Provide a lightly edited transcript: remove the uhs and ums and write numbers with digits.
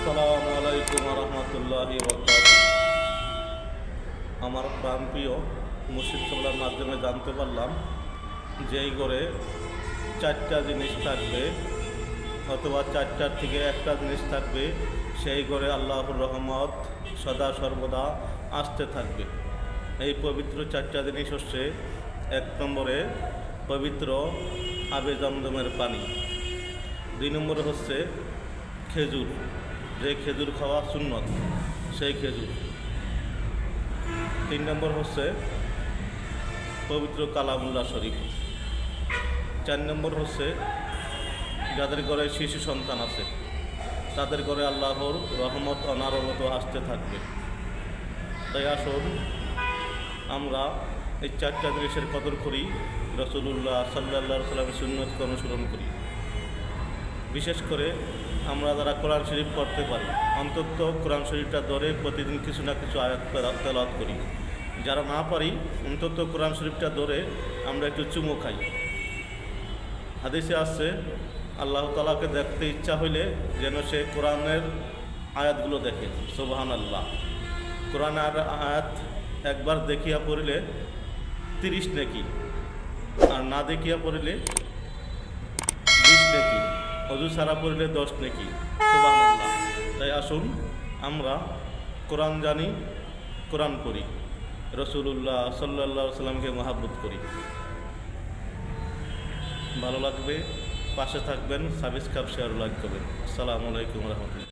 আসসালামু আলাইকুম রহমতুল্লাহি ওয়াবারাকাতুহু। আমার প্রাণপ্রিয় মুর্শিদ কেবলার মাধ্যমে জানতে পারলাম যে এই ঘরে 4টা জিনিস থাকবে, অথবা 4টার থেকে একটা জিনিস থাকবে, সেই ঘরে আল্লাহর রহমত সদা সর্বদা আসতে থাকবে। এই পবিত্র 4টা জিনিস হচ্ছে, 1 নম্বরে পবিত্র আবে জমজমের পানি, 2 নম্বরে হচ্ছে খেজুর, যে খেজুর খাওয়া সুন্নত সেই খেজুর, 3 নম্বর হচ্ছে পবিত্র কালামুল্লাহ শরীফ, 4 নম্বর হচ্ছে যাদের ঘরে শিশু সন্তান আছে তাদের ঘরে আল্লাহর রহমত অনারবত আসতে থাকবে। তাই আসুন আমরা এই 4টা জিনিসের কদর করি, রাসূলুল্লাহ সাল্লাল্লাহু আলাইহি ওয়াসাল্লামের সুন্নতকে অনুসরণ করি। বিশেষ করে আমরা যারা কোরআন শরীফ পড়তে পারি, অন্তত কোরআন শরীফটা ধরে প্রতিদিন কিছু না কিছু আয়াত তেলাওয়াত করি। যারা না পারি, অন্তত কোরআন শরীফটা ধরে আমরা একটু চুমু খাই। হাদিসে আসছে, আল্লাহ তাআলাকে দেখতে ইচ্ছা হইলে যেন সে কোরআনের আয়াতগুলো দেখে। সুবহানাল্লাহ। কোরআনের আয়াত একবার দেখিয়া পড়িলে 30 নেকি, আর না দেখিয়া পড়িলে 20 নেকি, অজু ছাড়া পড়িলে 10 নেকি। সুবহানাল্লাহ। তাই আসুন আমরা কোরআন জানি, কোরআন পড়ি, রাসূলুল্লাহ সাল্লাল্লাহু আলাইহি ওয়াসাল্লামকে মহব্বত করি। ভালো লাগবে, পাশে থাকবেন, সাবস্ক্রাইব শেয়ার লাইক করবেন। আসসালামু আলাইকুম রহমতুল্লাহ।